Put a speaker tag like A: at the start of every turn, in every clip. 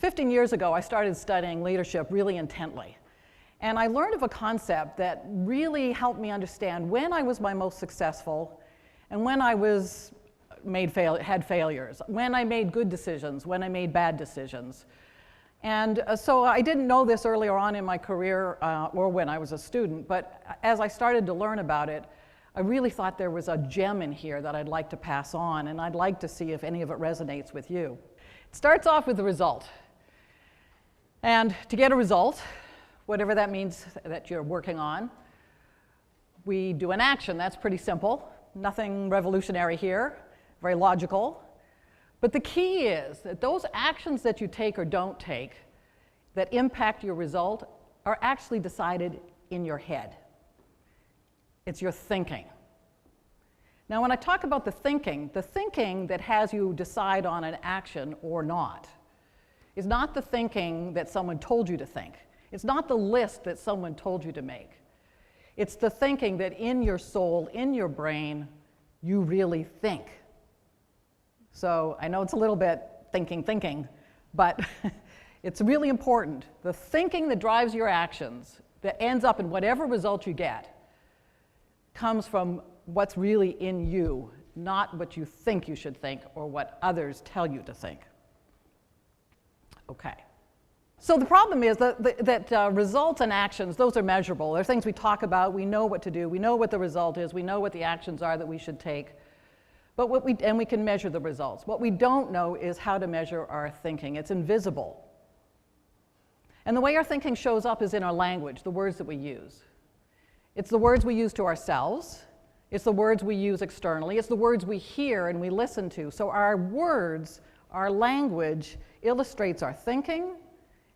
A: 15 years ago, I started studying leadership really intently. And I learned of a concept that really helped me understand when I was my most successful and when I had failures, when I made good decisions, when I made bad decisions. And so I didn't know this earlier on in my career or when I was a student, but as I started to learn about it, I really thought there was a gem in here that I'd like to pass on, and I'd like to see if any of it resonates with you. It starts off with the result. And to get a result, whatever that means that you're working on, we do an action. That's pretty simple. Nothing revolutionary here, very logical. But the key is that those actions that you take or don't take that impact your result are actually decided in your head. It's your thinking. Now, when I talk about the thinking that has you decide on an action or not is not the thinking that someone told you to think. It's not the list that someone told you to make. It's the thinking that in your soul, in your brain, you really think. So I know it's a little bit thinking, but it's really important. The thinking that drives your actions, that ends up in whatever result you get, comes from what's really in you, not what you think you should think or what others tell you to think. Okay. So the problem is that results and actions, those are measurable. They're things we talk about, we know what to do, we know what the result is, we know what the actions are that we should take. But and we can measure the results. What we don't know is how to measure our thinking. It's invisible. And the way our thinking shows up is in our language, the words that we use. It's the words we use to ourselves. It's the words we use externally. It's the words we hear and we listen to. So our words, our language, illustrates our thinking,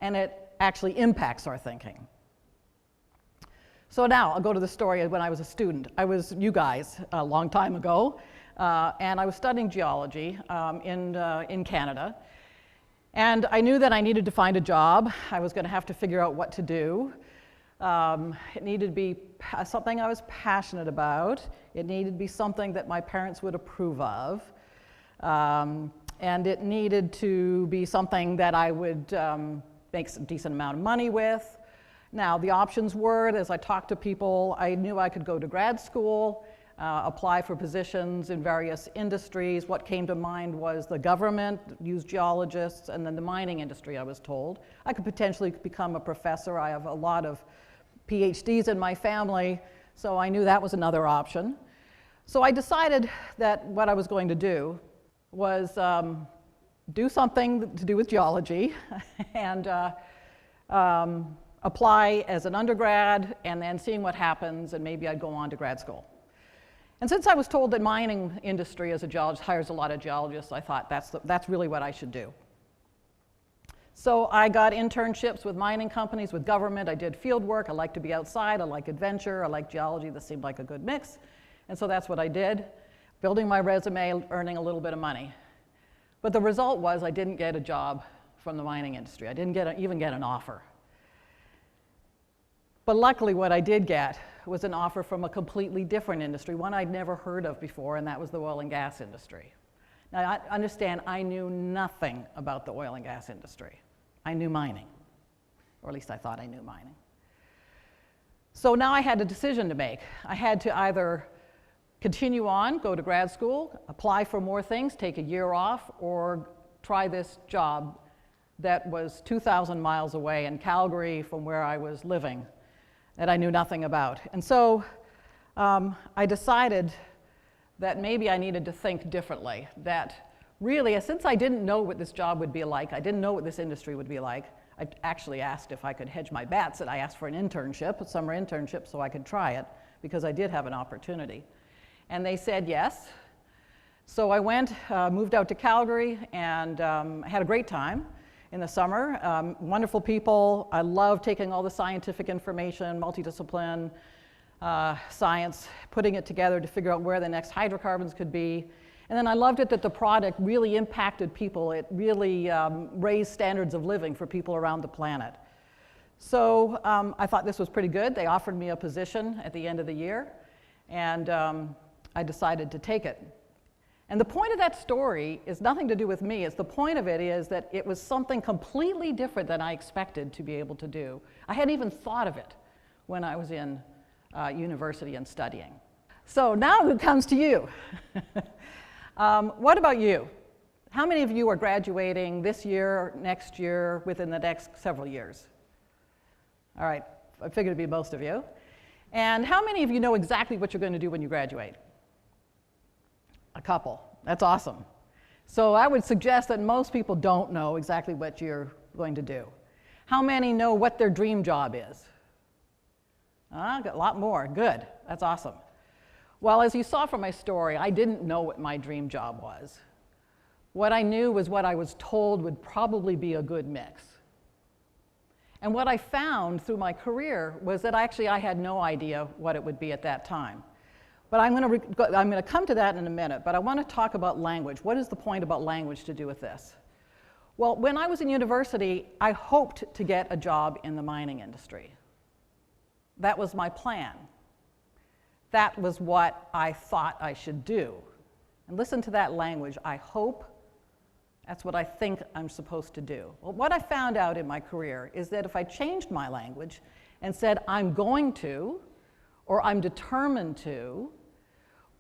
A: and it actually impacts our thinking. So now I'll go to the story of when I was a student. I was you guys a long time ago, and I was studying geology in Canada. And I knew that I needed to find a job. I was going to have to figure out what to do. It needed to be something I was passionate about. It needed to be something that my parents would approve of. And it needed to be something that I would make a decent amount of money with. Now, the options were, as I talked to people, I knew I could go to grad school, apply for positions in various industries. What came to mind was the government, use geologists, and then the mining industry, I was told. I could potentially become a professor. I have a lot of PhDs in my family, so I knew that was another option. So I decided that what I was going to do was do something to do with geology and apply as an undergrad and then seeing what happens, and maybe I'd go on to grad school. And since I was told that mining industry as a geologist hires a lot of geologists, I thought that's really what I should do. So I got internships with mining companies, with government. I did field work. I like to be outside. I like adventure. I like geology. This seemed like a good mix. And so that's what I did, building my resume, earning a little bit of money. But the result was I didn't get a job from the mining industry. I didn't even get an offer. But luckily what I did get was an offer from a completely different industry, one I'd never heard of before, and that was the oil and gas industry. Now, I understand I knew nothing about the oil and gas industry. I knew mining, or at least I thought I knew mining. So now I had a decision to make. I had to either continue on, go to grad school, apply for more things, take a year off, or try this job that was 2,000 miles away in Calgary from where I was living that I knew nothing about. And so I decided that maybe I needed to think differently, that really, since I didn't know what this job would be like, I didn't know what this industry would be like, I actually asked if I could hedge my bets, and I asked for an internship, a summer internship, so I could try it, because I did have an opportunity. And they said yes. So I went, moved out to Calgary, and had a great time in the summer. Wonderful people. I love taking all the scientific information, multidiscipline, science, putting it together to figure out where the next hydrocarbons could be. And then I loved it that the product really impacted people. It really raised standards of living for people around the planet. So I thought this was pretty good. They offered me a position at the end of the year, and I decided to take it. And the point of that story is nothing to do with me. The point of it is that it was something completely different than I expected to be able to do. I hadn't even thought of it when I was in university and studying. So now it comes to you. What about you? How many of you are graduating this year, next year, within the next several years? All right, I figured it'd be most of you. And how many of you know exactly what you're going to do when you graduate? A couple. That's awesome. So I would suggest that most people don't know exactly what you're going to do. How many know what their dream job is? Got a lot more. Good. That's awesome. Well, as you saw from my story, I didn't know what my dream job was. What I knew was what I was told would probably be a good mix. And what I found through my career was that actually I had no idea what it would be at that time. But I'm going to come to that in a minute, but I want to talk about language. What is the point about language to do with this? Well, when I was in university, I hoped to get a job in the mining industry. That was my plan. That was what I thought I should do. And listen to that language, I hope. That's what I think I'm supposed to do. Well, what I found out in my career is that if I changed my language and said, I'm going to, or I'm determined to,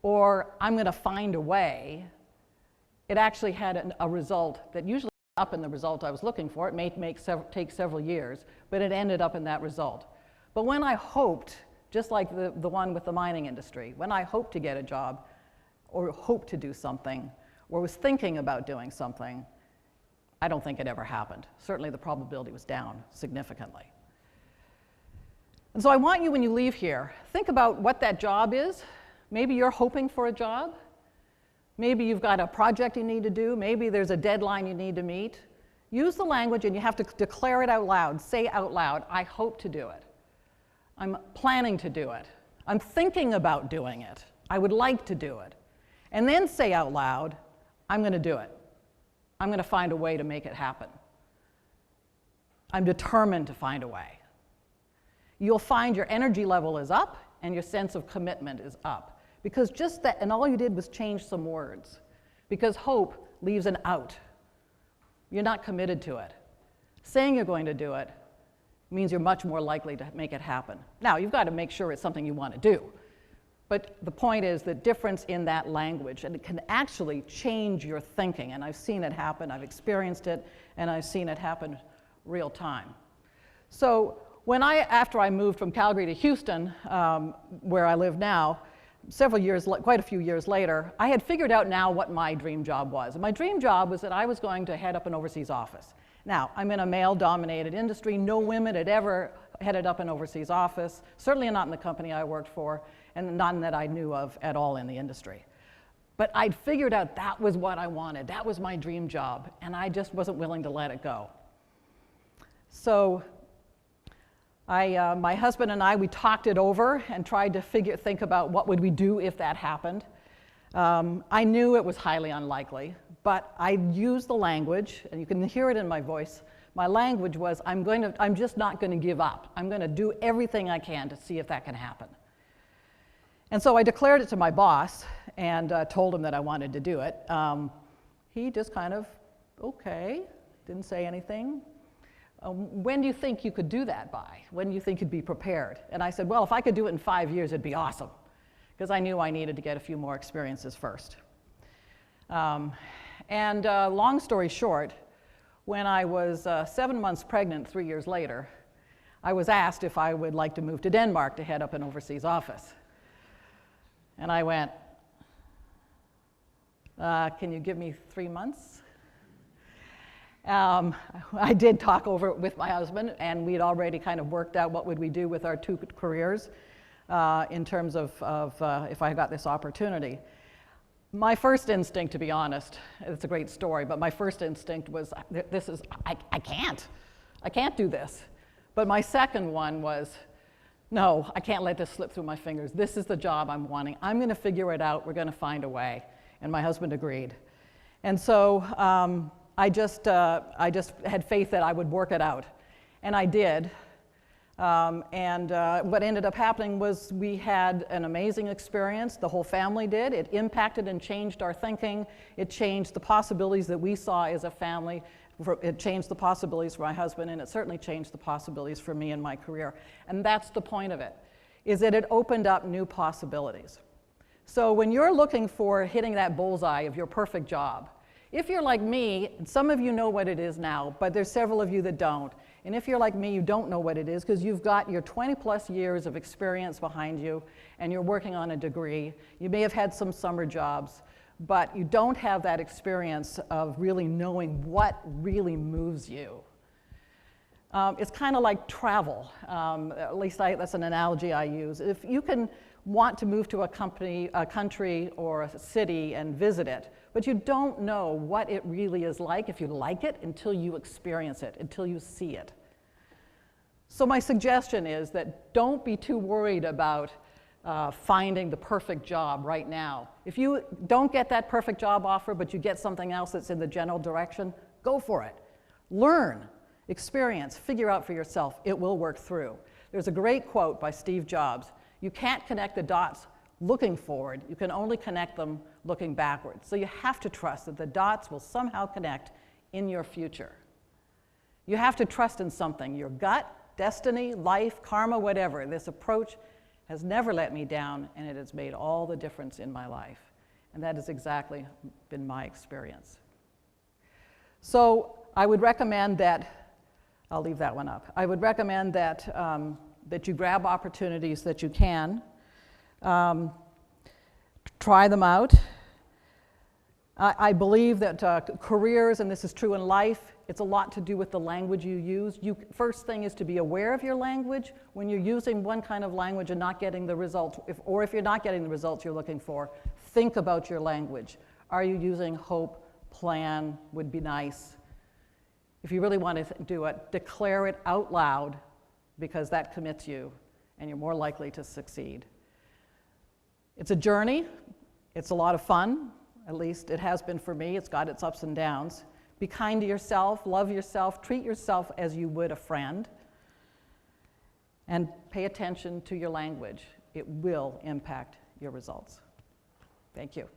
A: or I'm going to find a way, it actually had a result that usually ended up in the result I was looking for. It may take several years, but it ended up in that result. But when I hoped, just like the one with the mining industry, when I hoped to get a job, or hoped to do something, or was thinking about doing something, I don't think it ever happened. Certainly the probability was down significantly. And so I want you, when you leave here, think about what that job is. Maybe you're hoping for a job. Maybe you've got a project you need to do. Maybe there's a deadline you need to meet. Use the language and you have to declare it out loud. Say out loud, I hope to do it. I'm planning to do it. I'm thinking about doing it. I would like to do it. And then say out loud, I'm going to do it. I'm going to find a way to make it happen. I'm determined to find a way. You'll find your energy level is up and your sense of commitment is up. Because just that, and all you did was change some words. Because hope leaves an out. You're not committed to it. Saying you're going to do it means you're much more likely to make it happen. Now, you've got to make sure it's something you want to do. But the point is the difference in that language, and it can actually change your thinking. And I've seen it happen, I've experienced it, and I've seen it happen real time. So after I moved from Calgary to Houston, where I live now, quite a few years later, I had figured out now what my dream job was. And my dream job was that I was going to head up an overseas office. Now, I'm in a male-dominated industry. No women had ever headed up an overseas office, certainly not in the company I worked for, and none that I knew of at all in the industry. But I'd figured out that was what I wanted. That was my dream job, and I just wasn't willing to let it go. So my husband and I, we talked it over and tried to think about what would we do if that happened. I knew it was highly unlikely, but I used the language, and you can hear it in my voice. My language was, I'm just not going to give up. I'm going to do everything I can to see if that can happen. And so I declared it to my boss and told him that I wanted to do it. He just kind of, okay, didn't say anything. When do you think you could do that by? When do you think you'd be prepared? And I said, well, if I could do it in 5 years, it'd be awesome. Because I knew I needed to get a few more experiences first. Long story short, when I was 7 months pregnant 3 years later, I was asked if I would like to move to Denmark to head up an overseas office. And I went, can you give me 3 months? I did talk over it with my husband, and we'd already kind of worked out what would we do with our 2 careers in terms of if I got this opportunity. My first instinct, to be honest, it's a great story, but my first instinct was, I can't do this. But my second one was, no, I can't let this slip through my fingers. This is the job I'm wanting. I'm going to figure it out. We're going to find a way. And my husband agreed. And so I just had faith that I would work it out. And I did. What ended up happening was we had an amazing experience. The whole family did. It impacted and changed our thinking. It changed the possibilities that we saw as a family. It changed the possibilities for my husband, and it certainly changed the possibilities for me in my career. And that's the point of it, is that it opened up new possibilities. So when you're looking for hitting that bullseye of your perfect job, if you're like me, and some of you know what it is now, but there's several of you that don't, and if you're like me, you don't know what it is because you've got your 20-plus years of experience behind you and you're working on a degree. You may have had some summer jobs, but you don't have that experience of really knowing what really moves you. It's kind of like travel. At least that's an analogy I use. If you can want to move to a country or a city and visit it, but you don't know what it really is like, if you like it, until you experience it, until you see it. So my suggestion is that don't be too worried about finding the perfect job right now. If you don't get that perfect job offer, but you get something else that's in the general direction, go for it. Learn, experience, figure out for yourself. It will work through. There's a great quote by Steve Jobs. You can't connect the dots looking forward. You can only connect them looking backwards. So you have to trust that the dots will somehow connect in your future. You have to trust in something, your gut, destiny, life, karma, whatever. This approach has never let me down, and it has made all the difference in my life. And that has exactly been my experience. So I would recommend that, I'll leave that one up. I would recommend that, that you grab opportunities that you can. Try them out. I believe that careers, and this is true in life, it's a lot to do with the language you use. First thing is to be aware of your language. When you're using one kind of language and not getting the results, or if you're not getting the results you're looking for, think about your language. Are you using hope, plan, would be nice? If you really want to do it, declare it out loud, because that commits you, and you're more likely to succeed. It's a journey. It's a lot of fun. At least it has been for me. It's got its ups and downs. Be kind to yourself, love yourself, treat yourself as you would a friend, and pay attention to your language. It will impact your results. Thank you.